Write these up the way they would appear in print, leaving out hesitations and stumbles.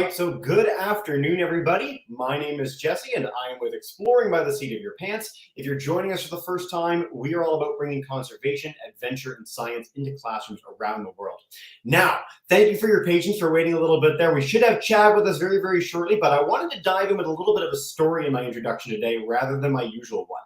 right, so good afternoon, everybody. My name is Jesse, and I am with Exploring by the Seat of Your Pants. If you're joining us for the first time, we are all about bringing conservation, adventure, and science into classrooms around the world. Now, thank you for your patience for waiting a little bit there. We should have Chad with us very, very shortly, but I wanted to dive in with a little bit of a story in my introduction today rather than my usual one.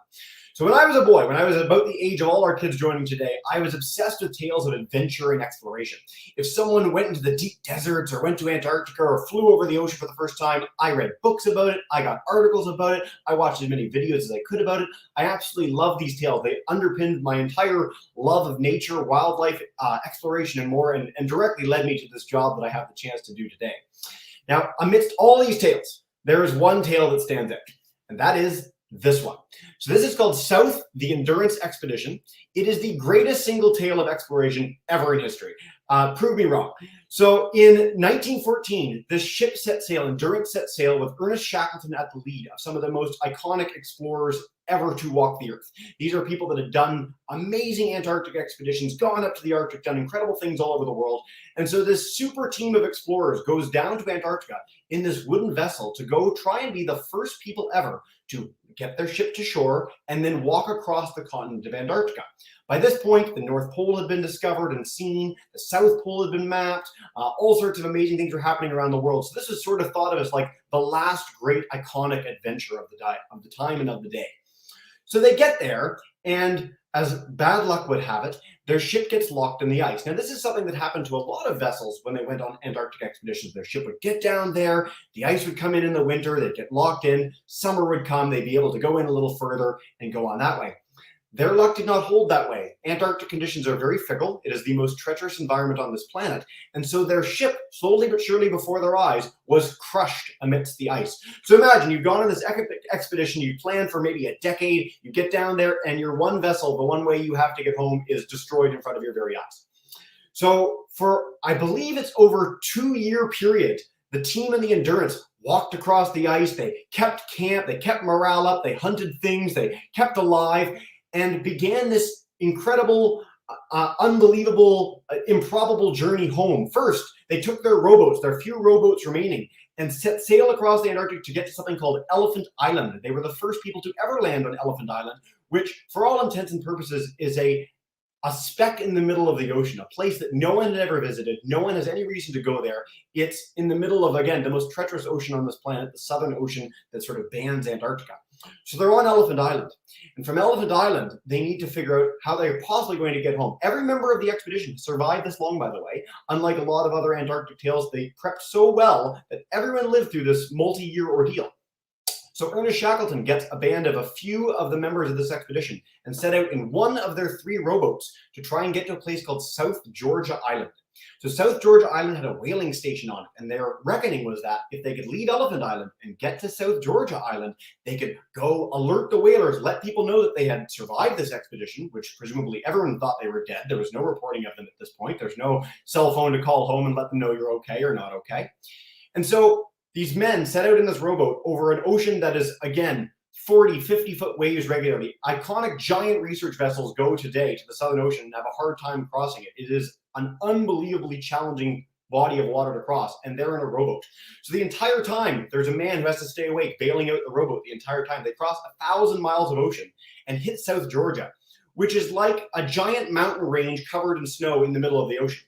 So when I was a boy, when I was about the age of all our kids joining today, I was obsessed with tales of adventure and exploration. If someone went into the deep deserts or went to Antarctica or flew over the ocean for the first time, I read books about it, I got articles about it, I watched as many videos as I could about it. I absolutely love these tales. They underpinned my entire love of nature, wildlife, exploration, and more, and directly led me to this job that I have the chance to do today. Now, amidst all these tales, there is one tale that stands out, and that is this one. So this is called South, the Endurance Expedition. It is the greatest single tale of exploration ever in history. Prove me wrong. So in 1914, this ship set sail, Endurance set sail with Ernest Shackleton at the lead of some of the most iconic explorers ever to walk the earth. These are people that have done amazing Antarctic expeditions, gone up to the Arctic, done incredible things all over the world. And so this super team of explorers goes down to Antarctica in this wooden vessel to go try and be the first people ever to get their ship to shore and then walk across the continent of Antarctica. By this point, the North Pole had been discovered and seen, the South Pole had been mapped, all sorts of amazing things were happening around the world. So this was sort of thought of as like the last great iconic adventure of the time and of the day. So they get there, and as bad luck would have it, their ship gets locked in the ice. Now, this is something that happened to a lot of vessels when they went on Antarctic expeditions. Their ship would get down there, the ice would come in the winter, they'd get locked in, summer would come, they'd be able to go in a little further and go on that way. Their luck did not hold that way. Antarctic conditions are very fickle. It is the most treacherous environment on this planet. And so their ship, slowly but surely before their eyes, was crushed amidst the ice. So imagine you've gone on this expedition, you planned for maybe a decade, you get down there and your one vessel, the one way you have to get home, is destroyed in front of your very eyes. So for, I believe it's over a 2-year period, the team in the Endurance walked across the ice, they kept camp, they kept morale up, they hunted things, they kept alive, and began this incredible, unbelievable, improbable journey home. First, they took their rowboats, their few rowboats remaining, and set sail across the Antarctic to get to something called Elephant Island. They were the first people to ever land on Elephant Island, which, for all intents and purposes, is a speck in the middle of the ocean, a place that no one had ever visited. No one has any reason to go there. It's in the middle of, again, the most treacherous ocean on this planet, the Southern Ocean that sort of bans Antarctica. So they're on Elephant Island. And from Elephant Island, they need to figure out how they're possibly going to get home. Every member of the expedition survived this long, by the way. Unlike a lot of other Antarctic tales, they prepped so well that everyone lived through this multi-year ordeal. So Ernest Shackleton gets a band of a few of the members of this expedition and set out in one of their 3 rowboats to try and get to a place called South Georgia Island. So South Georgia Island had a whaling station on it, and their reckoning was that if they could leave Elephant Island and get to South Georgia Island, they could go alert the whalers, let people know that they had survived this expedition, which presumably everyone thought they were dead. There was no reporting of them at this point. There's no cell phone to call home and let them know you're okay or not okay. And so these men set out in this rowboat over an ocean that is, again, 40, 50-foot waves regularly. Iconic giant research vessels go today to the Southern Ocean and have a hard time crossing it. It is an unbelievably challenging body of water to cross, and they're in a rowboat. So the entire time, there's a man who has to stay awake, bailing out the rowboat the entire time. They cross 1,000 miles of ocean and hit South Georgia, which is like a giant mountain range covered in snow in the middle of the ocean.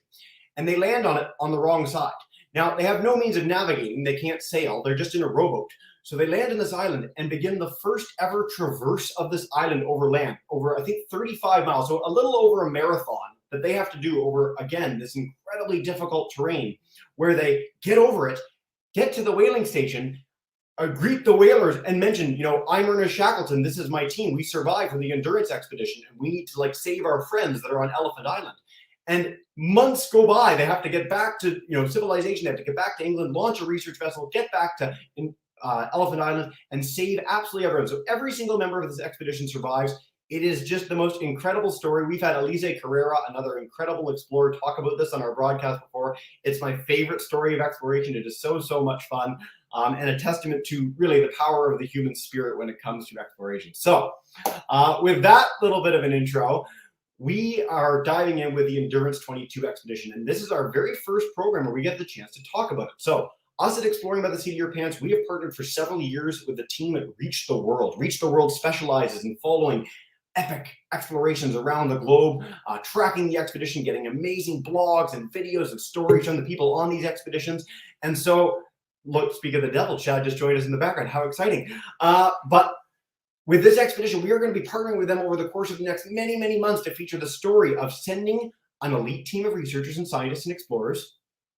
And they land on it on the wrong side. Now, they have no means of navigating. They can't sail. They're just in a rowboat. So they land in this island and begin the first ever traverse of this island over land, over, I think, 35 miles. So a little over a marathon that they have to do over, again, this incredibly difficult terrain, where they get over it, get to the whaling station, greet the whalers and mention, you know, I'm Ernest Shackleton. This is my team. We survived from the Endurance expedition, and we need to like save our friends that are on Elephant Island. And months go by. They have to get back to, you know, civilization. They have to get back to England, launch a research vessel, get back to Elephant Island, and save absolutely everyone. So every single member of this expedition survives. It is just the most incredible story. We've had Elise Carrera, another incredible explorer, talk about this on our broadcast before. It's my favorite story of exploration. It is so, so much fun, and a testament to really the power of the human spirit when it comes to exploration. So with that little bit of an intro, we are diving in with the Endurance 22 Expedition, and this is our very first program where we get the chance to talk about it. So Us at Exploring by the Seat of Your Pants, we have partnered for several years with the team at Reach the World. Reach the World specializes in following epic explorations around the globe, tracking the expedition, getting amazing blogs and videos and stories from the people on these expeditions. And so, look, speak of the devil, Chad just joined us in the background. How exciting. But with this expedition, we are going to be partnering with them over the course of the next many, many months to feature the story of sending an elite team of researchers and scientists and explorers,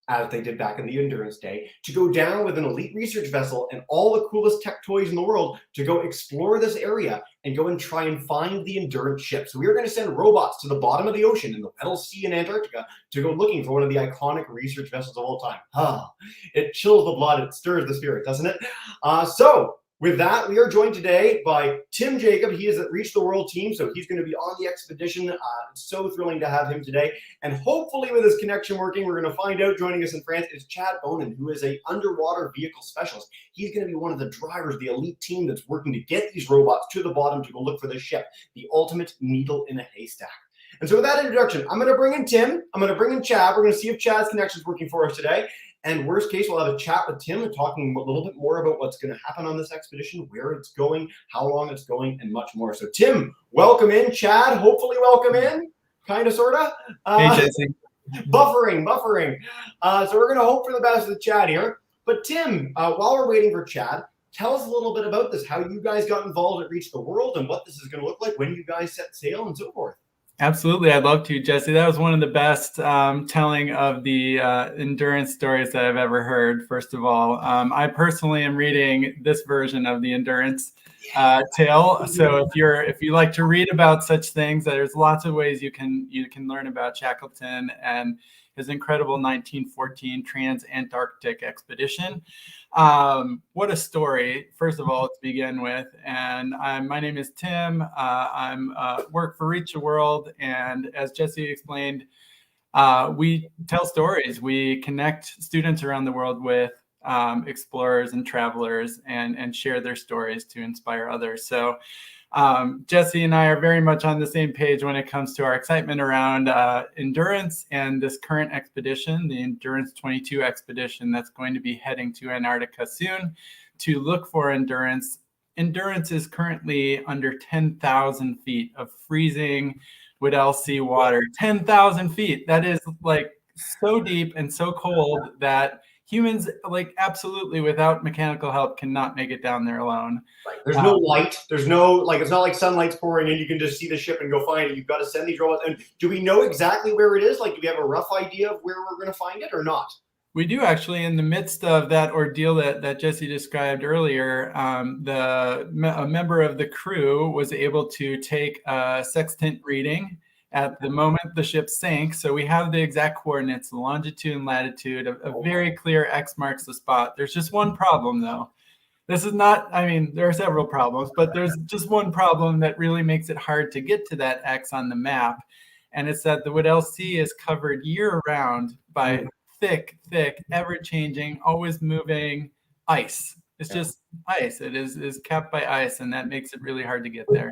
as they did back in the Endurance day, to go down with an elite research vessel and all the coolest tech toys in the world to go explore this area and go and try and find the Endurance ship. So we are going to send robots to the bottom of the ocean in the Weddell Sea in Antarctica to go looking for one of the iconic research vessels of all time. It chills the blood, it stirs the spirit, doesn't it? So with that, we are joined today by Tim Jacob. He is at Reach the World team, so he's going to be on the expedition. It's so thrilling to have him today. And hopefully with his connection working, we're going to find out, joining us in France is Chad Bonin, who is an underwater vehicle specialist. He's going to be one of the drivers, the elite team that's working to get these robots to the bottom to go look for this ship, the ultimate needle in a haystack. And so with that introduction, I'm going to bring in Tim. I'm going to bring in Chad. We're going to see if Chad's connection is working for us today. And worst case, we'll have a chat with Tim and talking a little bit more about what's going to happen on this expedition, where it's going, how long it's going, and much more. So Tim, welcome in. Chad, hopefully welcome in. Kind of, sort of. Hey, Jesse. Buffering. So we're going to hope for the best with Chad here. But Tim, while we're waiting for Chad, tell us a little bit about this, how you guys got involved at Reach the World and what this is going to look like when you guys set sail and so forth. Absolutely. I'd love to, Jesse. That was one of the best telling of the endurance stories that I've ever heard, first of all. I personally am reading this version of the endurance tale. So if you like to read about such things, there's lots of ways you can learn about Shackleton and his incredible 1914 trans-Antarctic expedition. What a story, first of all, to begin with. And my name is Tim. I'm work for Reach the World. And as Jesse explained, we tell stories. We connect students around the world with explorers and travelers and share their stories to inspire others. So Jesse and I are very much on the same page when it comes to our excitement around endurance and this current expedition, the Endurance22 Expedition that's going to be heading to Antarctica soon to look for endurance. Endurance is currently under 10,000 feet of freezing Weddell Sea water. 10,000 feet. That is like so deep and so cold that humans, like, absolutely without mechanical help cannot make it down there alone. Right. There's no light. There's no, like, it's not like sunlight's pouring in. You can just see the ship and go find it. You've got to send these robots. And do we know exactly where it is? Like, do we have a rough idea of where we're going to find it or not? We do, actually. In the midst of that ordeal that Jesse described earlier, a member of the crew was able to take a sextant reading at the moment the ship sank. So we have the exact coordinates, the longitude and latitude, a very clear X marks the spot. There's just one problem, though. This is not, I mean, there are several problems, but there's just one problem that really makes it hard to get to that X on the map. And it's that the Weddell Sea is covered year round by thick, ever-changing, always moving ice. It's just ice. It is capped by ice, and that makes it really hard to get there.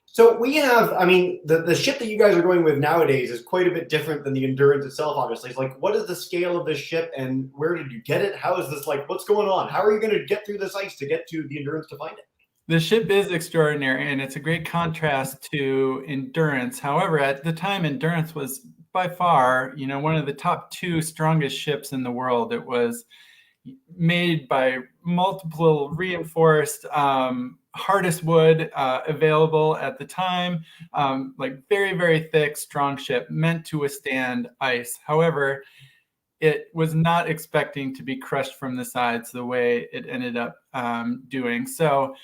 So we have, I mean, the ship that you guys are going with nowadays is quite a bit different than the Endurance itself, obviously. It's like, what is the scale of this ship and where did you get it? How is this, like, what's going on? How are you going to get through this ice to get to the Endurance to find it? The ship is extraordinary, and it's a great contrast to Endurance. However, at the time, Endurance was by far, one of the top 2 strongest ships in the world. It was made by multiple reinforced hardest wood available at the time, like very thick, strong ship meant to withstand ice. However, it was not expecting to be crushed from the sides the way it ended up doing. So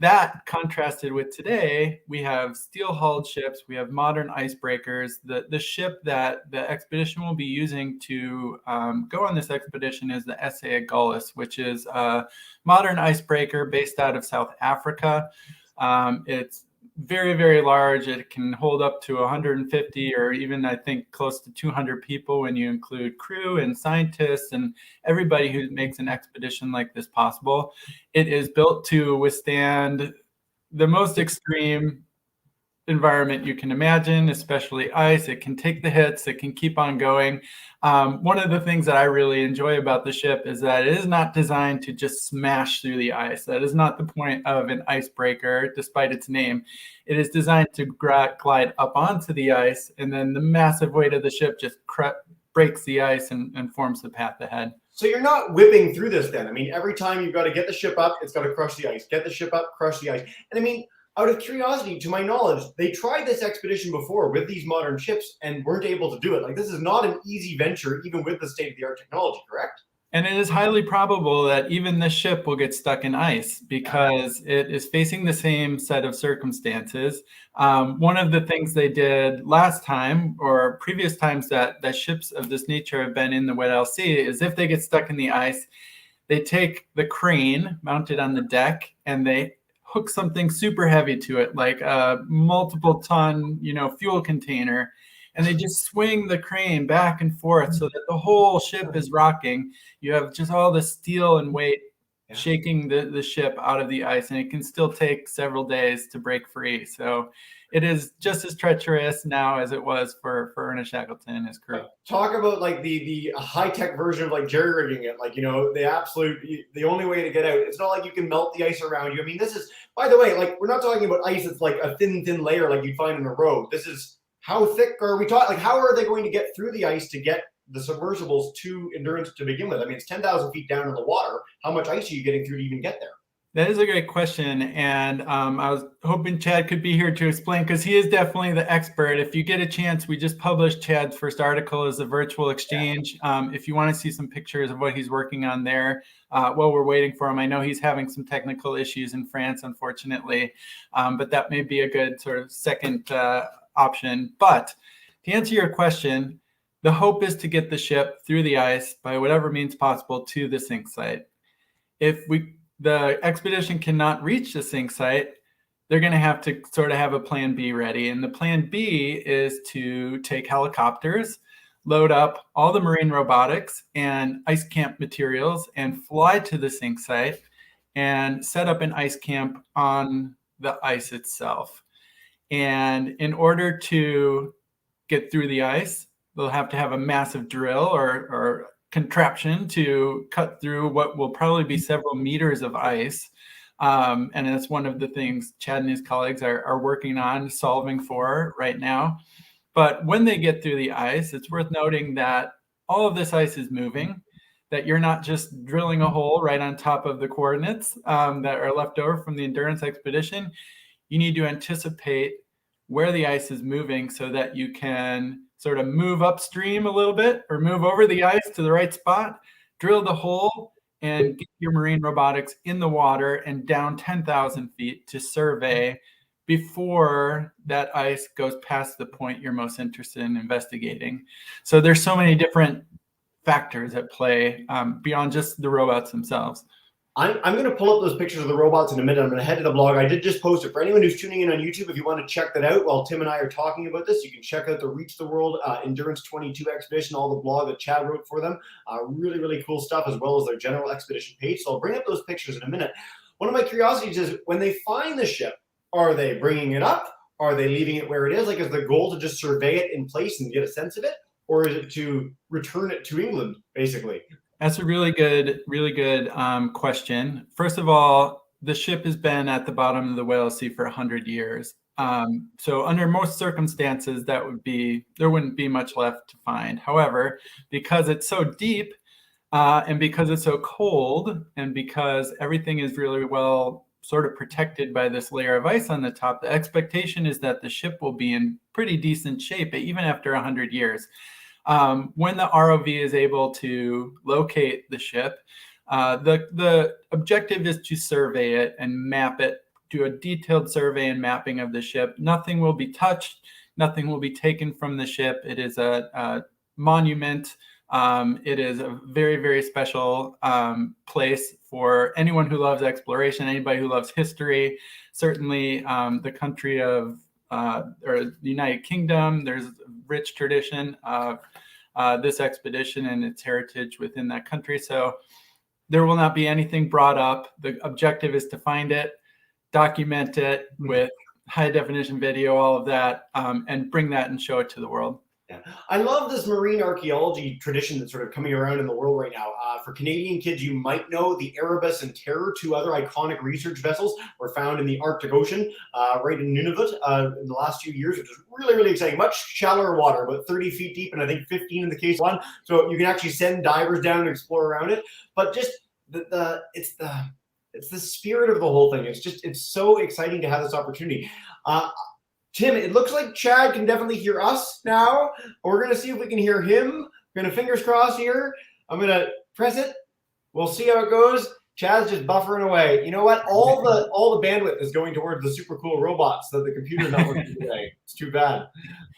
that contrasted with today, we have steel-hulled ships, we have modern icebreakers. The ship that the expedition will be using to go on this expedition is the S.A. Agulhas, which is a modern icebreaker based out of South Africa. It's very large. It can hold up to 150 or even, I think, close to 200 people when you include crew and scientists and everybody who makes an expedition like this possible. It is built to withstand the most extreme environment you can imagine, especially ice. It can take the hits, it can keep on going. One of the things that I really enjoy about the ship is that it is not designed to just smash through the ice. That is not the point of an icebreaker, despite its name. It is designed to glide up onto the ice, and then the massive weight of the ship just breaks the ice and forms the path ahead. So you're not whipping through this then. I mean, every time you've got to get the ship up, it's got to crush the ice. Get the ship up, crush the ice. And I mean, out of curiosity, to my knowledge, they tried this expedition before with these modern ships and weren't able to do it. Like, this is not an easy venture, even with the state-of-the-art technology, correct? And it is highly probable that even this ship will get stuck in ice because it is facing the same set of circumstances. One of the things they did last time or previous times that ships of this nature have been in the Weddell Sea is if they get stuck in the ice, they take the crane mounted on the deck and they hook something super heavy to it, like a multiple ton, fuel container. And they just swing the crane back and forth so that the whole ship is rocking. You have just all the steel and weight shaking the ship out of the ice, and it can still take several days to break free. So it is just as treacherous now as it was for Ernest Shackleton and his crew. Talk about like the high-tech version of like jerry-rigging it, like, the only way to get out. It's not like you can melt the ice around you. I mean, this is, by the way, like, we're not talking about ice that's like a thin layer like you'd find in a road. This is, how thick are we talking? Like, how are they going to get through the ice to get the submersibles to Endurance to begin with? I mean, it's 10,000 feet down in the water. How much ice are you getting through to even get there? That is a great question. And I was hoping Chad could be here to explain because he is definitely the expert. If you get a chance, we just published Chad's first article as a virtual exchange. If you want to see some pictures of what he's working on there while we're waiting for him, I know he's having some technical issues in France, unfortunately, but that may be a good sort of second option. But to answer your question, the hope is to get the ship through the ice by whatever means possible to the sink site. If the expedition cannot reach the sink site, they're going to have to sort of have a plan B ready. And the plan B is to take helicopters, load up all the marine robotics and ice camp materials, and fly to the sink site and set up an ice camp on the ice itself. And in order to get through the ice, they'll have to have a massive drill or contraption to cut through what will probably be several meters of ice. And that's one of the things Chad and his colleagues are working on solving for right now. But when they get through the ice, it's worth noting that all of this ice is moving, that you're not just drilling a hole right on top of the coordinates that are left over from the Endurance expedition. You need to anticipate where the ice is moving so that you can sort of move upstream a little bit or move over the ice to the right spot, drill the hole, and get your marine robotics in the water and down 10,000 feet to survey before that ice goes past the point you're most interested in investigating. So there's so many different factors at play beyond just the robots themselves. I'm going to pull up those pictures of the robots in a minute. I'm going to head to the blog. I did just post it. For anyone who's tuning in on YouTube, if you want to check that out while Tim and I are talking about this, you can check out the Reach the World Endurance22 Expedition, all the blog that Chad wrote for them. Really, really cool stuff, as well as their general expedition page. So I'll bring up those pictures in a minute. One of my curiosities is, when they find the ship, are they bringing it up? Are they leaving it where it is? Like, is the goal to just survey it in place and get a sense of it? Or is it to return it to England, basically? That's a really good question. First of all, the ship has been at the bottom of the Weddell Sea for 100 years. So under most circumstances, there wouldn't be much left to find. However, because it's so deep and because it's so cold and because everything is really well sort of protected by this layer of ice on the top, the expectation is that the ship will be in pretty decent shape even after 100 years. When the ROV is able to locate the ship, the objective is to survey it and map it, do a detailed survey and mapping of the ship. Nothing will be touched. Nothing will be taken from the ship. It is a monument. It is a very, very special place for anyone who loves exploration, anybody who loves history. Certainly the country of or the United Kingdom, there's a rich tradition of this expedition and its heritage within that country. So there will not be anything brought up. The objective is to find it, document it with high definition video, all of that, and bring that and show it to the world. Yeah. I love this marine archaeology tradition that's sort of coming around in the world right now. For Canadian kids, you might know the Erebus and Terror, two other iconic research vessels, were found in the Arctic Ocean, right in Nunavut in the last few years, which is really, really exciting. Much shallower water, about 30 feet deep, and I think 15 in the case of one. So you can actually send divers down and explore around it. But just it's the spirit of the whole thing. It's so exciting to have this opportunity. Tim, it looks like Chad can definitely hear us now. We're going to see if we can hear him. We're going to fingers crossed here. I'm going to press it. We'll see how it goes. Chad's just buffering away. You know what? All the bandwidth is going towards the super cool robots that the computer's not working today. It's too bad.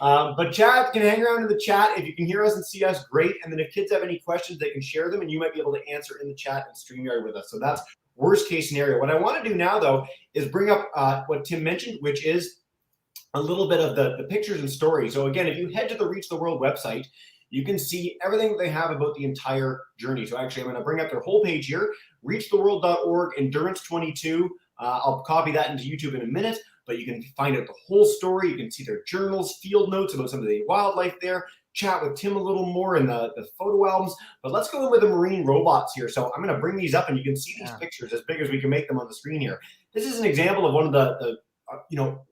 But Chad can hang around in the chat. If you can hear us and see us, great. And then if kids have any questions, they can share them, and you might be able to answer in the chat and StreamYard with us. So that's worst case scenario. What I want to do now, though, is bring up what Tim mentioned, which is a little bit of the pictures and stories. So again, if you head to the Reach the World website, you can see everything they have about the entire journey. So actually, I'm going to bring up their whole page here, reachtheworld.org, Endurance22. I'll copy that into YouTube in a minute, but you can find out the whole story. You can see their journals, field notes about some of the wildlife there, chat with Tim a little more in the photo albums. But let's go in with the marine robots here. So I'm going to bring these up, and you can see these pictures as big as we can make them on the screen here. This is an example of one of the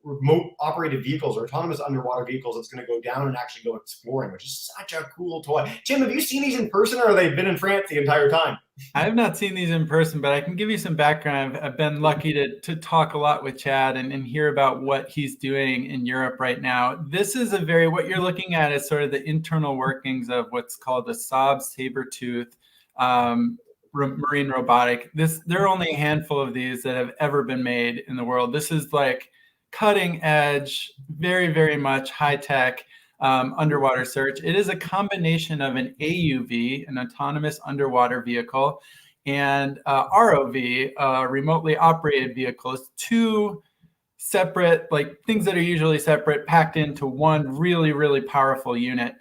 remote operated vehicles or autonomous underwater vehicles that's going to go down and actually go exploring, which is such a cool toy. Tim, have you seen these in person, or have they been in France the entire time? I have not seen these in person, but I can give you some background. I've been lucky to talk a lot with Chad and hear about what he's doing in Europe right now. This is what you're looking at is sort of the internal workings of what's called the Saber Tooth marine robotic. There are only a handful of these that have ever been made in the world. This is like cutting edge, very, very much high tech underwater search. It is a combination of an AUV, an autonomous underwater vehicle, and ROV, remotely operated vehicles, two separate, like things that are usually separate, packed into one really, really powerful unit.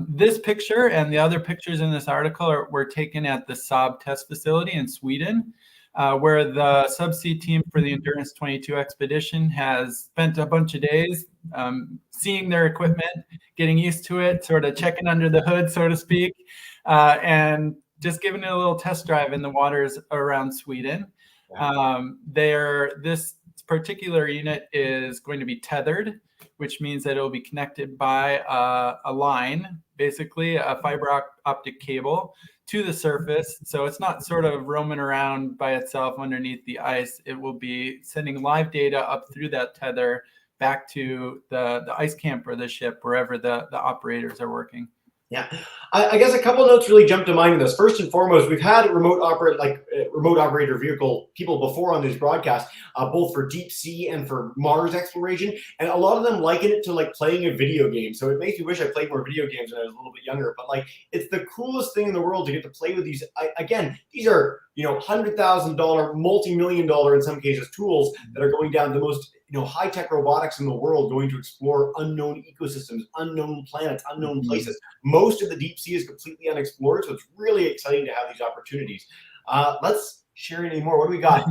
This picture and the other pictures in this article were taken at the Saab test facility in Sweden, where the subsea team for the Endurance22 expedition has spent a bunch of days seeing their equipment, getting used to it, sort of checking under the hood, so to speak, and just giving it a little test drive in the waters around Sweden. This particular unit is going to be tethered, which means that it will be connected by a line, basically a fiber optic cable, to the surface. So it's not sort of roaming around by itself underneath the ice. It will be sending live data up through that tether back to the ice camp or the ship, wherever the operators are working. Yeah, I guess a couple notes really jump to mind in this. First and foremost, we've had remote operator vehicle people before on these broadcasts, both for deep sea and for Mars exploration, and a lot of them liken it to like playing a video game. So it makes me wish I played more video games when I was a little bit younger. But like, it's the coolest thing in the world to get to play with these. Again, these are $100,000, multi-million-dollar in some cases tools that are going down the most high-tech robotics in the world, going to explore unknown ecosystems, unknown planets, unknown places. Most of the deep sea is completely unexplored, so it's really exciting to have these opportunities. Let's share any more. What do we got?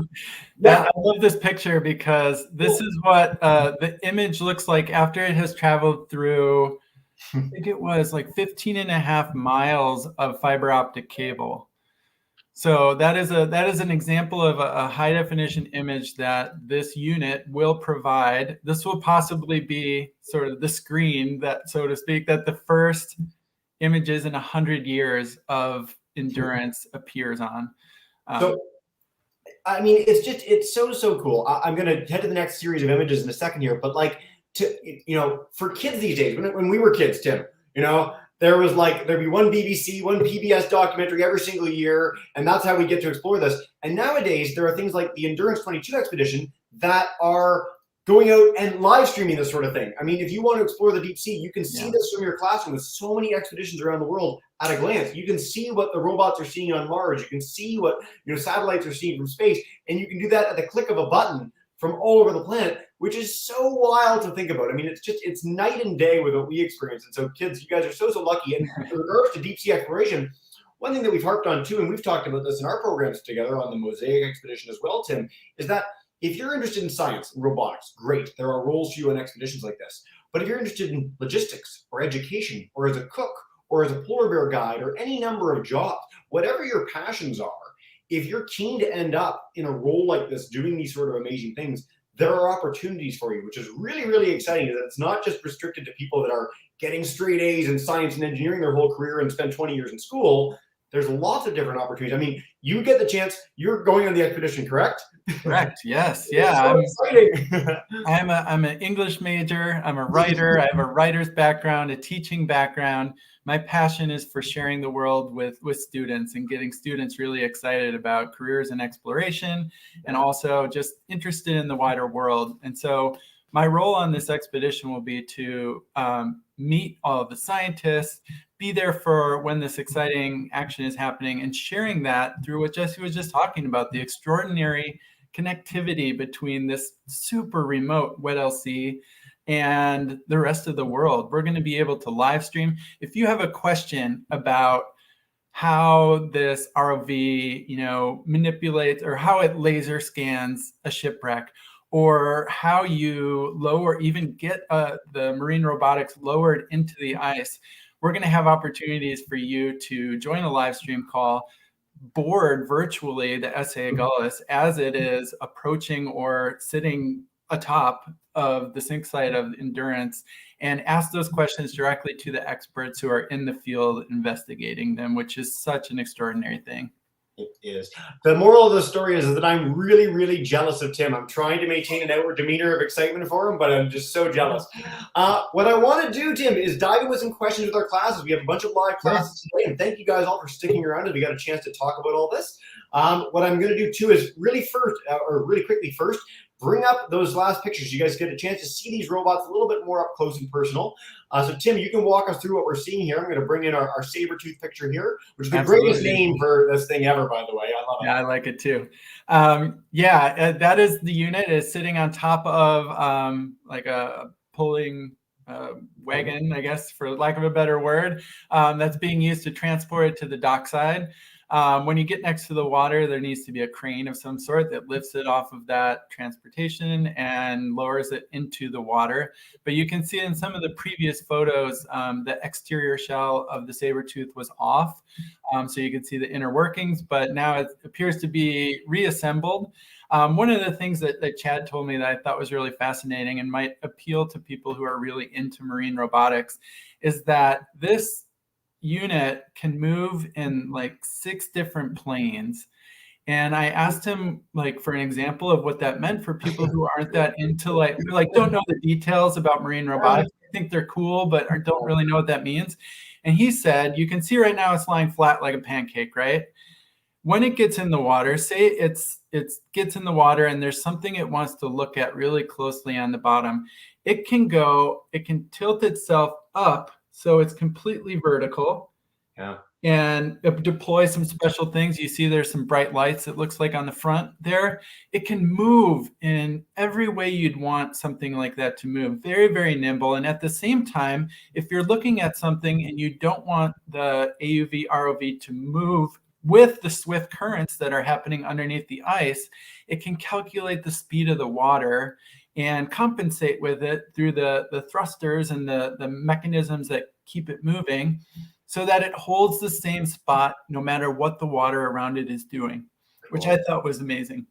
I love this picture because this is what the image looks like after it has traveled through, I think it was like 15.5 miles of fiber optic cable. So that is an example of a high definition image that this unit will provide. This will possibly be sort of the screen that, so to speak, that the first images in 100 years of endurance appears on. So, I mean, it's so cool. I'm going to head to the next series of images in a second here, but like for kids these days, when we were kids, Tim, there'd be one BBC, one PBS documentary every single year, and that's how we get to explore this. And nowadays, there are things like the Endurance22 Expedition that are going out and live streaming this sort of thing. I mean, if you want to explore the deep sea, you can see this from your classroom with so many expeditions around the world at a glance. You can see what the robots are seeing on Mars. You can see what satellites are seeing from space, and you can do that at the click of a button from all over the planet, which is so wild to think about. I mean, it's night and day with what we experience. And so kids, you guys are so lucky. And in regards to deep sea exploration, one thing that we've harped on too, and we've talked about this in our programs together on the Mosaic expedition as well, Tim, is that if you're interested in science and robotics, great. There are roles for you on expeditions like this. But if you're interested in logistics or education or as a cook or as a polar bear guide or any number of jobs, whatever your passions are, if you're keen to end up in a role like this, doing these sort of amazing things, there are opportunities for you, which is really, really exciting. That it's not just restricted to people that are getting straight A's in science and engineering their whole career and spend 20 years in school. There's lots of different opportunities. I mean, you get the chance. You're going on the expedition, correct? Correct. Yes. Yeah. So exciting. I'm an English major. I'm a writer. I have a writer's background, a teaching background. My passion is for sharing the world with students and getting students really excited about careers and exploration, and also just interested in the wider world. And so my role on this expedition will be to meet all of the scientists, be there for when this exciting action is happening, and sharing that through what Jesse was just talking about, the extraordinary connectivity between this super remote Weddell Sea and the rest of the world. We're going to be able to live stream. If you have a question about how this ROV, manipulates, or how it laser scans a shipwreck, or how you even get the marine robotics lowered into the ice, we're going to have opportunities for you to join a live stream call, board virtually the SA Agulhas as it is approaching or sitting atop of the sink site of Endurance, and ask those questions directly to the experts who are in the field investigating them, which is such an extraordinary thing. It is. The moral of the story is that I'm really, really jealous of Tim. I'm trying to maintain an outward demeanor of excitement for him, but I'm just so jealous. What I want to do, Tim, is dive in with some questions with our classes. We have a bunch of live classes today, and thank you guys all for sticking around as we got a chance to talk about all this. What I'm going to do, too, is really quickly first, bring up those last pictures. You guys get a chance to see these robots a little bit more up close and personal. So, Tim, you can walk us through what we're seeing here. I'm going to bring in our Saber Tooth picture here, which is the greatest name for this thing ever, by the way. I love it. Yeah, I like it too. That is the unit. Is sitting on top of like a pulling wagon, I guess, for lack of a better word, that's being used to transport it to the dockside. When you get next to the water, there needs to be a crane of some sort that lifts it off of that transportation and lowers it into the water. But you can see in some of the previous photos, the exterior shell of the Saber Tooth was off. So you can see the inner workings, but now it appears to be reassembled. One of the things that Chad told me that I thought was really fascinating and might appeal to people who are really into marine robotics is that this unit can move in like 6 different planes. And I asked him for an example of what that meant for people who aren't that into don't know the details about marine robotics. I think they're cool, but don't really know what that means. And he said, you can see right now it's lying flat like a pancake, right? When it gets in the water, say it gets in the water and there's something it wants to look at really closely on the bottom, it can tilt itself up so it's completely vertical. Yeah. And deploy some special things. You see there's some bright lights, it looks like on the front there. It can move in every way you'd want something like that to move. Very, very nimble. And at the same time, if you're looking at something and you don't want the AUV ROV to move with the swift currents that are happening underneath the ice, it can calculate the speed of the water and compensate with it through the thrusters and the mechanisms that keep it moving, so that it holds the same spot no matter what the water around it is doing, which I thought was amazing.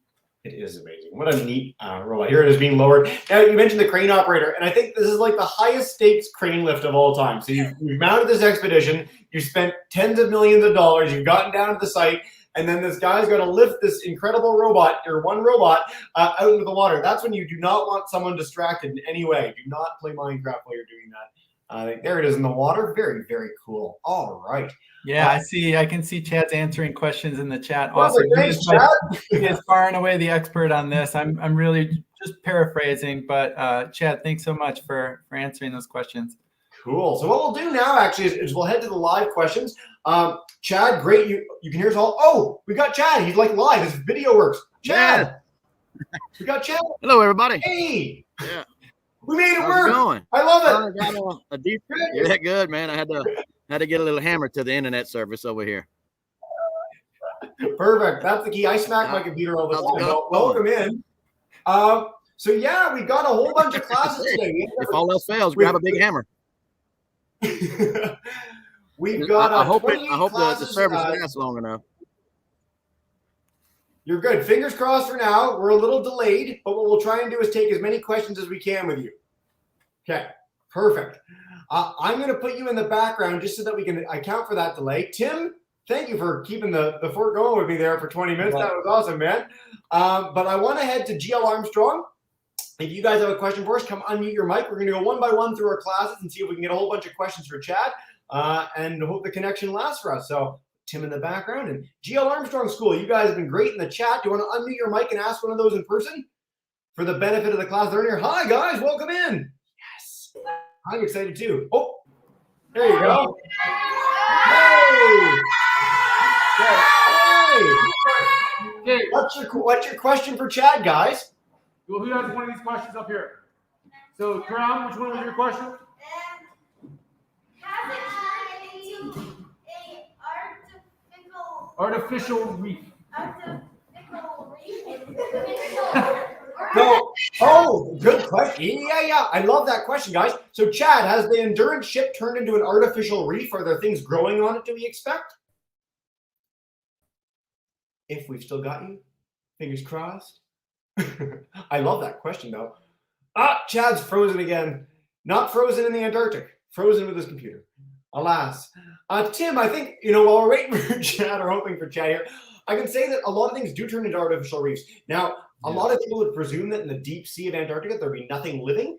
It is amazing. What a neat robot. Here it is being lowered. Now, you mentioned the crane operator, and I think this is like the highest stakes crane lift of all time. So you've mounted this expedition, you spent tens of millions of dollars, you've gotten down to the site, and then this guy's going to lift this incredible robot, or one robot, out into the water. That's when you do not want someone distracted in any way. Do not play Minecraft while you're doing that. There it is in the water. Very, very cool. All right. Yeah, I can see Chad's answering questions in the chat. Awesome. Thanks, Chad. He is far and away the expert on this. I'm really just paraphrasing, but Chad, thanks so much for answering those questions. Cool. So what we'll do now actually is we'll head to the live questions. Chad, great. You can hear us all. Oh, we got Chad. He's like live. His video works. Chad. Yeah. We got Chad. Hello, everybody. Hey. Yeah. We made it How's work. it going? I love it. I got a deep. Yeah, good, man. I had to get a little hammer to the internet service over here. Perfect. That's the key. I smack my computer all the time. Welcome in. So yeah, we got a whole bunch of classes today. If all else fails, grab a big hammer. We've got I hope 28 I hope the classes. service lasts long enough. You're good. Fingers crossed for now. We're a little delayed, but what we'll try and do is take as many questions as we can with you. Okay, perfect. I'm going to put you in the background just so that we can account for that delay. Tim, thank you for keeping the fort going with me there for 20 minutes. That was awesome, man. But I want to head to GL Armstrong. If you guys have a question for us, come unmute your mic. We're going to go one by one through our classes and see if we can get a whole bunch of questions for Chad and hope the connection lasts for us. So Tim in the background and GL Armstrong School, you guys have been great in the chat. Do you want to unmute your mic and ask one of those in person for the benefit of the class learner? Hi, guys. Welcome in. Yes. I'm excited too. Oh, there you go. Hey. Hey. What's your question for Chad, guys? Well, who has one of these questions up here? So, Crown, which one was your question? Has it turned into an Artificial reef. So, oh, good question. Yeah. I love that question, guys. So, Chad, has the Endurance ship turned into an artificial reef? Are there things growing on it, do we expect? If we've still got you, fingers crossed. I love that question, though. Chad's frozen again. Not frozen in the Antarctic. Frozen with his computer. Alas. Tim, I think, while we're waiting for Chad or hoping for Chad here, I can say that a lot of things do turn into artificial reefs. Now, a lot of people would presume that in the deep sea of Antarctica, there'd be nothing living.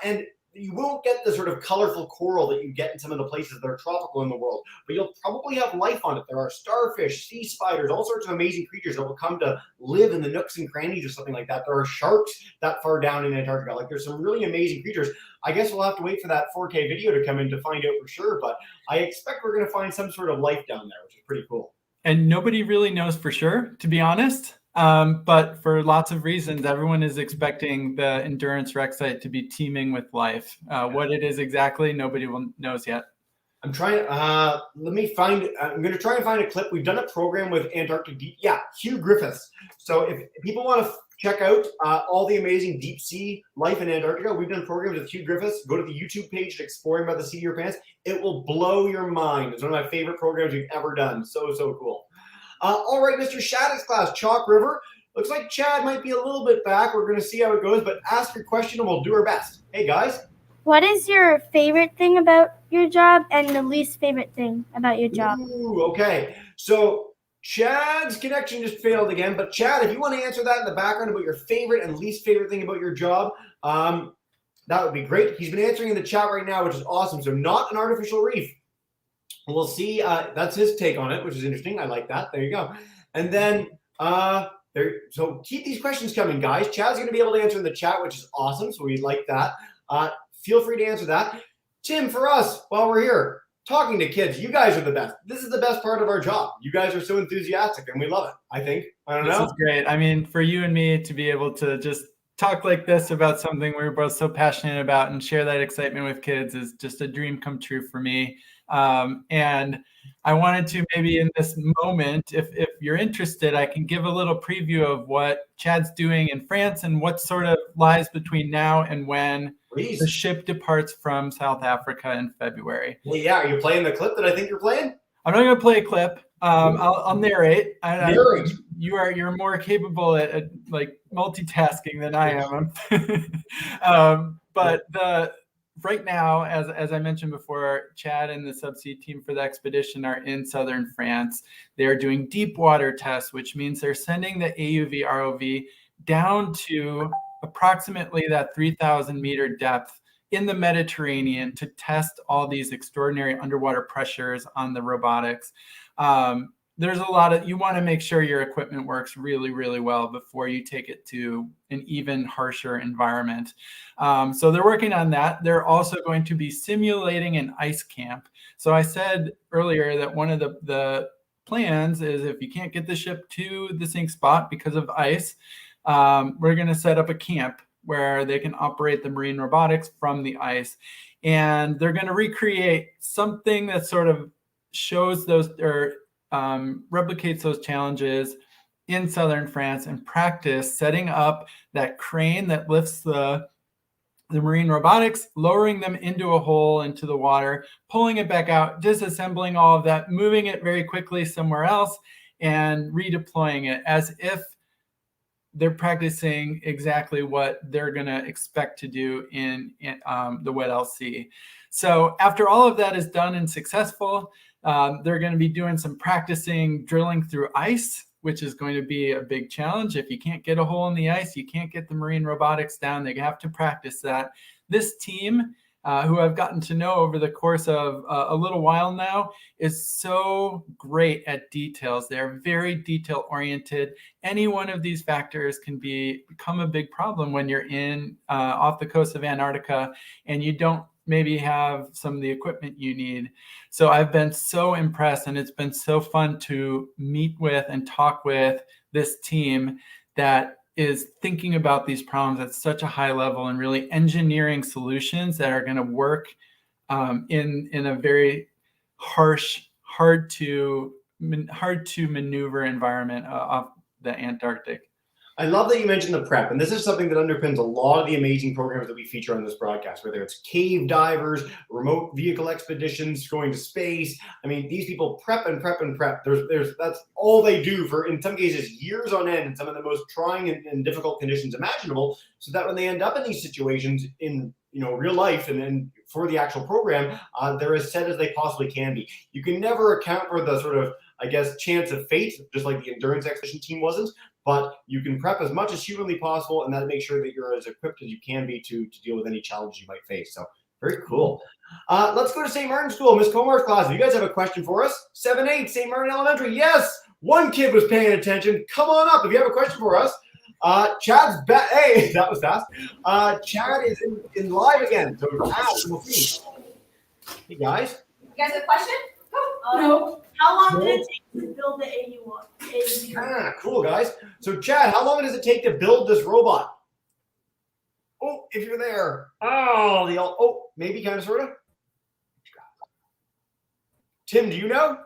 And you won't get the sort of colorful coral that you get in some of the places that are tropical in the world, but you'll probably have life on it. There are starfish, sea spiders, all sorts of amazing creatures that will come to live in the nooks and crannies or something like that. There are sharks that far down in Antarctica. Like, there's some really amazing creatures. I guess we'll have to wait for that 4K video to come in to find out for sure, but I expect we're going to find some sort of life down there, which is pretty cool. And nobody really knows for sure, to be honest. But for lots of reasons, everyone is expecting the Endurance wreck site to be teeming with life. What it is exactly, nobody knows yet. I'm trying. Let me find. I'm going to try and find a clip. We've done a program with Antarctic Deep. Yeah, Hugh Griffiths. So if people want to check out all the amazing deep sea life in Antarctica, we've done programs with Hugh Griffiths. Go to the YouTube page, Exploring by the Seat of Your Pants. It will blow your mind. It's one of my favorite programs we've ever done. So cool. All right, Mr. Shattuck's class, Chalk River. Looks like Chad might be a little bit back. We're going to see how it goes, but ask your question and we'll do our best. Hey, guys. What is your favorite thing about your job and the least favorite thing about your job? Ooh, okay. So Chad's connection just failed again, but Chad, if you want to answer that in the background about your favorite and least favorite thing about your job, that would be great. He's been answering in the chat right now, which is awesome. So not an artificial reef. We'll see. That's his take on it, which is interesting. I like that. There you go. And then so keep these questions coming, guys. Chad's going to be able to answer in the chat, which is awesome. So we like that. Feel free to answer that. Tim, for us, while we're here, talking to kids, you guys are the best. This is the best part of our job. You guys are so enthusiastic, and we love it, I think. I don't know. This is great. I mean, for you and me to be able to just talk like this about something we're both so passionate about and share that excitement with kids is just a dream come true for me. And I wanted to maybe in this moment, if you're interested, I can give a little preview of what Chad's doing in France and what sort of lies between now and when the ship departs from South Africa in February. Well, yeah, are you playing the clip that I think you're playing? I'm not going to play a clip. I'll narrate. Narrate. You're more capable at like multitasking than I am. But right now, as I mentioned before, Chad and the subsea team for the expedition are in southern France. They are doing deep water tests, which means they're sending the AUV ROV down to approximately that 3,000 meter depth in the Mediterranean to test all these extraordinary underwater pressures on the robotics. There's a lot of, you want to make sure your equipment works really, really well before you take it to an even harsher environment. So they're working on that. They're also going to be simulating an ice camp. So I said earlier that one of the plans is if you can't get the ship to the sink spot because of ice, we're going to set up a camp where they can operate the marine robotics from the ice. And they're going to recreate something that sort of shows those or replicates those challenges in southern France and practice setting up that crane that lifts the marine robotics, lowering them into a hole into the water, pulling it back out, disassembling all of that, moving it very quickly somewhere else, and redeploying it as if they're practicing exactly what they're going to expect to do in the Weddell Sea. So after all of that is done and successful, they're going to be doing some practicing drilling through ice, which is going to be a big challenge. If you can't get a hole in the ice, you can't get the marine robotics down. They have to practice that. This team, who I've gotten to know over the course of a little while now, is so great at details. They're very detail oriented. Any one of these factors can become a big problem when you're in off the coast of Antarctica and you don't maybe have some of the equipment you need. So I've been so impressed, and it's been so fun to meet with and talk with this team that is thinking about these problems at such a high level and really engineering solutions that are going to work in a very harsh, hard to maneuver environment off the Antarctic. I love that you mentioned the prep, and this is something that underpins a lot of the amazing programs that we feature on this broadcast, whether it's cave divers, remote vehicle expeditions, going to space. I mean, these people prep and prep and prep. That's all they do for, in some cases, years on end, in some of the most trying and difficult conditions imaginable, so that when they end up in these situations in real life and then for the actual program, they're as set as they possibly can be. You can never account for the sort of, I guess, chance of fate, just like the Endurance Expedition team wasn't. But you can prep as much as humanly possible, and that'll make sure that you're as equipped as you can be to deal with any challenges you might face. So very cool. Let's go to St. Martin School. Miss Comar's class, if you guys have a question for us, 7-8, St. Martin Elementary. Yes, one kid was paying attention. Come on up if you have a question for us. Chad's back. Hey, that was fast. Chad is in live again. So we'll see. Hey, guys. You guys have a question? No. How long did it take to build the AUV? Cool, guys. So, Chad, how long does it take to build this robot? Oh, if you're there. Maybe kind of, sort of. Tim, do you know?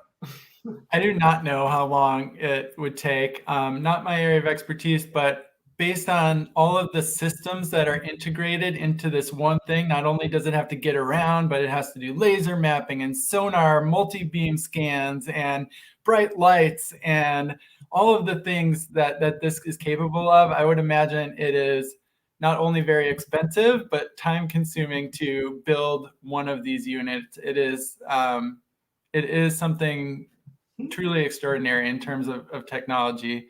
I do not know how long it would take. Not my area of expertise, but based on all of the systems that are integrated into this one thing, not only does it have to get around, but it has to do laser mapping and sonar, multi-beam scans, and bright lights, and all of the things that this is capable of. I would imagine it is not only very expensive, but time-consuming to build one of these units. It is something truly extraordinary in terms of technology.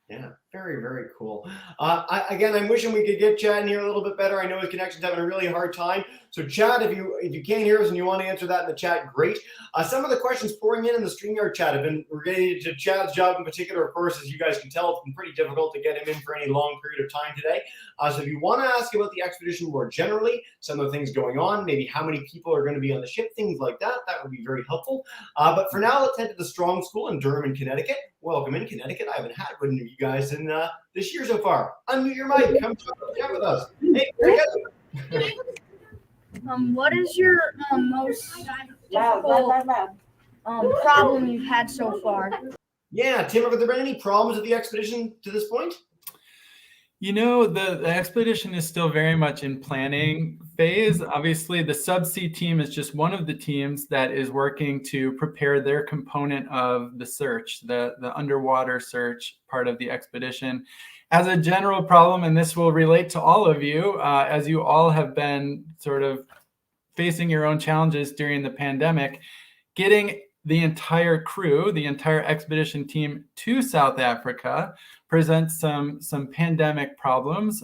Yeah, very, very cool. I'm wishing we could get Chad in here a little bit better. I know his connection's having a really hard time. So Chad, if you can't hear us and you want to answer that in the chat, great. Some of the questions pouring in the StreamYard chat have been related to Chad's job in particular. Of course, as you guys can tell, it's been pretty difficult to get him in for any long period of time today. So if you want to ask about the expedition more generally, some of the things going on, maybe how many people are going to be on the ship, things like that, that would be very helpful. But for now, let's head to the Strong School in Durham in Connecticut. Welcome in Connecticut. I haven't had one of you guys in this year so far. Unmute your mic. Come chat with us. Hey, very good. What is your most difficult problem you've had so far? Yeah, Tim, have there been any problems with the expedition to this point? You know, the expedition is still very much in planning phase. Obviously, the subsea team is just one of the teams that is working to prepare their component of the search, the underwater search part of the expedition. As a general problem, and this will relate to all of you, as you all have been sort of facing your own challenges during the pandemic, getting the entire crew, the entire expedition team to South Africa presents some pandemic problems.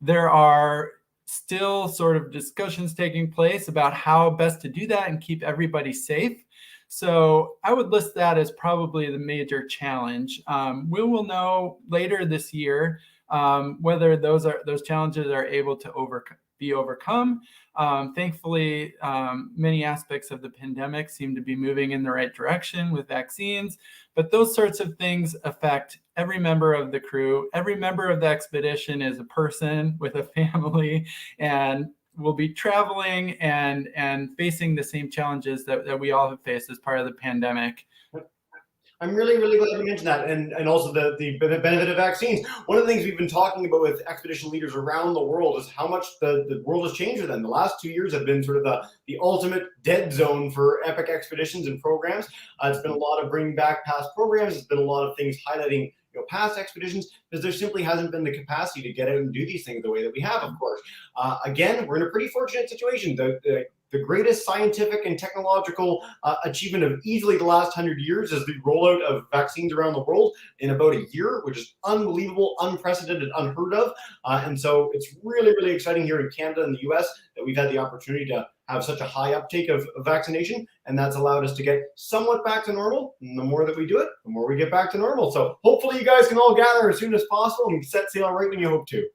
There are still sort of discussions taking place about how best to do that and keep everybody safe. So I would list that as probably the major challenge. We will know later this year whether those challenges are able to be overcome. Thankfully, many aspects of the pandemic seem to be moving in the right direction with vaccines, but those sorts of things affect every member of the crew. Every member of the expedition is a person with a family and will be traveling and facing the same challenges that we all have faced as part of the pandemic. I'm really, really glad you mentioned that, and also the benefit of vaccines. One of the things we've been talking about with expedition leaders around the world is how much the world has changed with them. The last 2 years have been sort of the ultimate dead zone for epic expeditions and programs. It's been a lot of bringing back past programs. It's been a lot of things highlighting past expeditions, because there simply hasn't been the capacity to get out and do these things the way that we have, of course. Again, we're in a pretty fortunate situation. The greatest scientific and technological achievement of easily the last 100 years is the rollout of vaccines around the world in about a year, which is unbelievable, unprecedented, unheard of. And so it's really, really exciting here in Canada and the US that we've had the opportunity to have such a high uptake of vaccination, and that's allowed us to get somewhat back to normal. And the more that we do it, the more we get back to normal. So hopefully you guys can all gather as soon as possible and set sail right when you hope to.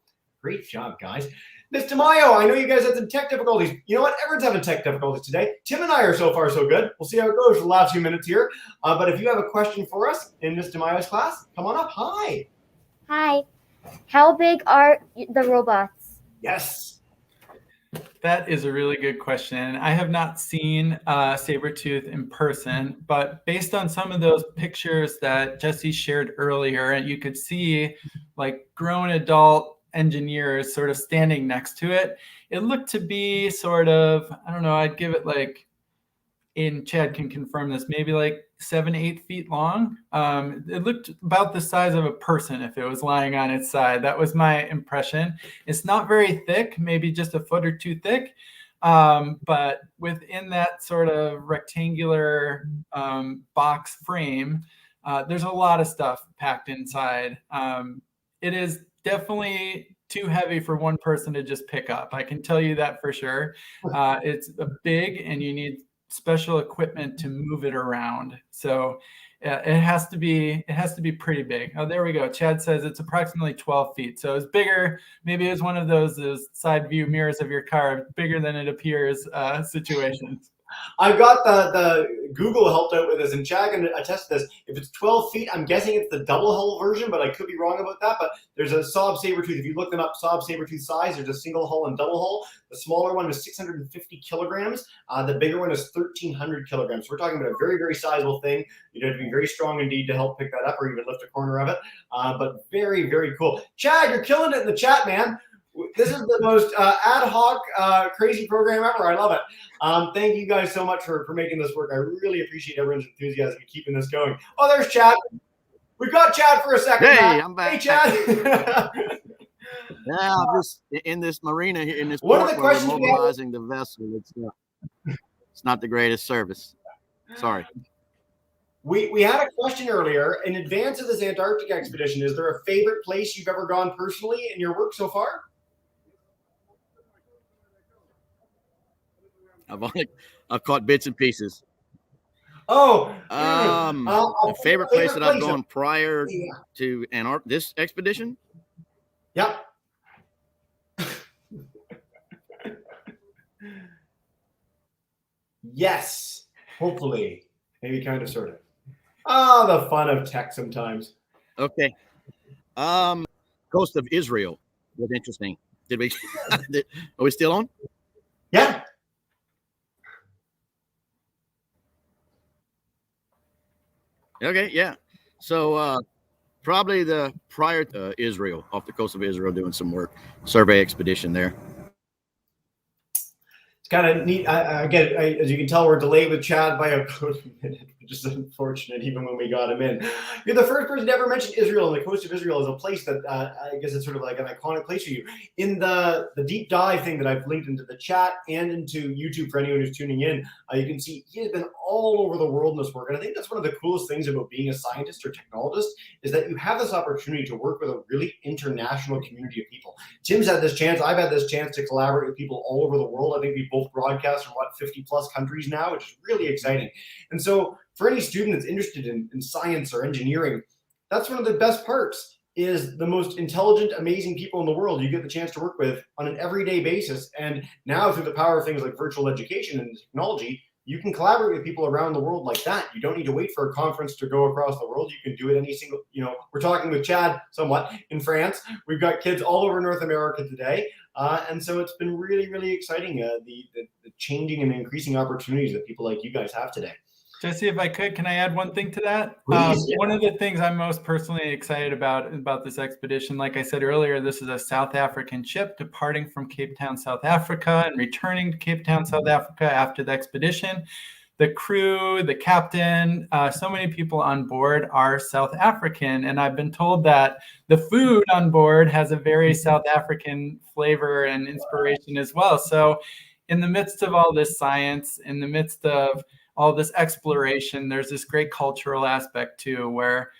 Great job, guys. Ms. DeMaio, I know you guys had some tech difficulties. You know what? Everyone's having tech difficulties today. Tim and I are so far so good. We'll see how it goes for the last few minutes here. But if you have a question for us in Ms. DeMaio's class, come on up. Hi. Hi. How big are the robots? Yes. That is a really good question. I have not seen Sabertooth in person, but based on some of those pictures that Jesse shared earlier, you could see like grown adult engineers sort of standing next to it. It looked to be sort of, I don't know, I'd give it like, and Chad can confirm this, maybe like 7-8 feet long. It looked about the size of a person if it was lying on its side. That was my impression. It's not very thick, maybe just a foot or two thick. But within that sort of rectangular box frame, there's a lot of stuff packed inside. It is definitely too heavy for one person to just pick up. I can tell you that for sure. It's big and you need special equipment to move it around. So it has to be pretty big. Oh, there we go. Chad says it's approximately 12 feet. So it's bigger. Maybe it's one of those side view mirrors of your car, bigger than it appears situations. I've got the Google helped out with this, and Chad can attest to this. If it's 12 feet, I'm guessing it's the double hull version, but I could be wrong about that. But there's a Saab Sabertooth. If you look them up, Saab Sabertooth size, there's a single hull and double hull. The smaller one is 650 kilograms. The bigger one is 1,300 kilograms. So we're talking about a very, very sizable thing. You'd have to be very strong indeed to help pick that up or even lift a corner of it. But very, very cool. Chad, you're killing it in the chat, man. This is the most ad hoc, crazy program ever. I love it. Thank you guys so much for making this work. I really appreciate everyone's enthusiasm and keeping this going. Oh, there's Chad. We've got Chad for a second. Hey, Matt. I'm back. Hey, Chad. Yeah, I'm just in this marina here in this One of port the where we're questions we mobilizing the vessel. It's not the greatest service. Sorry. We had a question earlier. In advance of this Antarctic expedition, is there a favorite place you've ever gone personally in your work so far? I've caught bits and pieces. Oh, A favorite place that I've gone prior Yeah. to this expedition? Yep. Yes. Hopefully. Maybe kind of, sort of. Oh, the fun of tech sometimes. Okay. Coast of Israel was interesting. Did we? Are we still on? Yeah. Okay. Yeah. So probably the prior to Israel, off the coast of Israel, doing some work, survey expedition there. It's kind of neat. Again, as you can tell, we're delayed with Chad by a minute, which is unfortunate, even when we got him in. You're the first person to ever mention Israel, and the coast of Israel is a place that I guess it's sort of like an iconic place for you. In the deep dive thing that I've linked into the chat and into YouTube for anyone who's tuning in, you can see he has been all over the world in this work. And I think that's one of the coolest things about being a scientist or technologist is that you have this opportunity to work with a really international community of people. Tim's had this chance. I've had this chance to collaborate with people all over the world. I think we both broadcast from 50 plus countries now, which is really exciting. And so for any student that's interested in science or engineering, that's one of the best parts is the most intelligent, amazing people in the world you get the chance to work with on an everyday basis. And now through the power of things like virtual education and technology, you can collaborate with people around the world like that. You don't need to wait for a conference to go across the world. You can do it any single, we're talking with Chad somewhat in France. We've got kids all over North America today. And so it's been really, really exciting, the changing and increasing opportunities that people like you guys have today. Jesse, if I could, can I add one thing to that? Please, yeah. One of the things I'm most personally excited about this expedition, like I said earlier, this is a South African ship departing from Cape Town, South Africa, and returning to Cape Town, South Africa after the expedition. The crew, the captain, so many people on board are South African, and I've been told that the food on board has a very South African flavor and inspiration as well. So in the midst of all this science, in the midst of all this exploration, there's this great cultural aspect too, where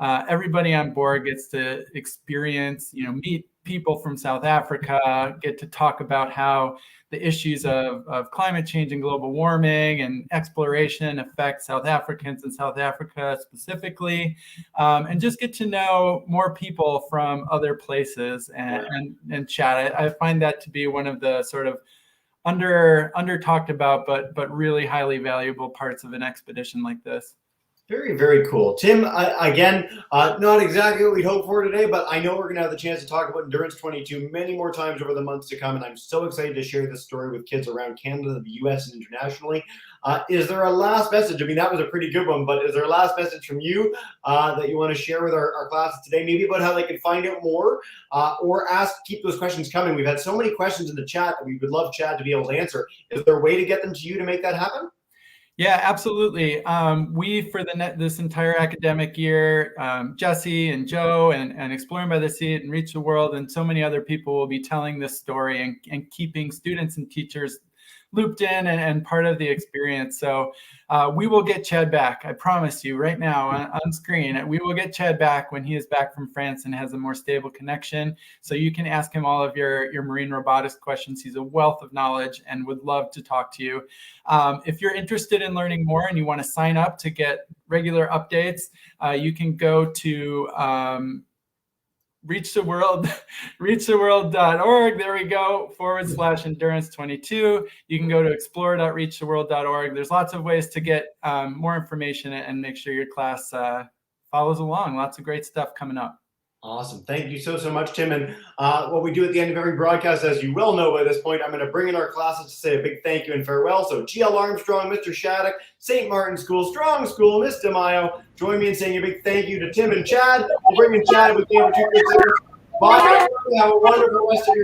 everybody on board gets to experience, meet people from South Africa, get to talk about how the issues of climate change and global warming and exploration affect South Africans and South Africa specifically, and just get to know more people from other places and chat. I find that to be one of the sort of under talked about, but really highly valuable parts of an expedition like this. Very, very cool. Tim, again, not exactly what we'd hoped for today, but I know we're going to have the chance to talk about Endurance 22 many more times over the months to come, and I'm so excited to share this story with kids around Canada, the U.S., and internationally. Is there a last message? I mean, that was a pretty good one, but is there a last message from you that you want to share with our classes today, maybe about how they can find out more or keep those questions coming? We've had so many questions in the chat that we would love Chad to be able to answer. Is there a way to get them to you to make that happen? Yeah, absolutely. We, for this entire academic year, Jesse and Joe and Exploring by the Sea and Reach the World and so many other people will be telling this story and keeping students and teachers looped in and part of the experience. So we will get Chad back. I promise you right now on screen, we will get Chad back when he is back from France and has a more stable connection. So you can ask him all of your marine robotics questions. He's a wealth of knowledge and would love to talk to you. If you're interested in learning more and you want to sign up to get regular updates, you can go to reachtheworld.org. There we go, /endurance22. You can go to explore.reachtheworld.org. There's lots of ways to get more information and make sure your class follows along. Lots of great stuff coming up. Awesome. Thank you so much, Tim. And what we do at the end of every broadcast, as you well know by this point, I'm going to bring in our classes to say a big thank you and farewell. So GL Armstrong, Mr. Shattuck, St. Martin School, Strong School, Miss DeMaio, join me in saying a big thank you to Tim and Chad. We'll bring in Chad with the over 2 seconds. Bye. Have a wonderful rest of your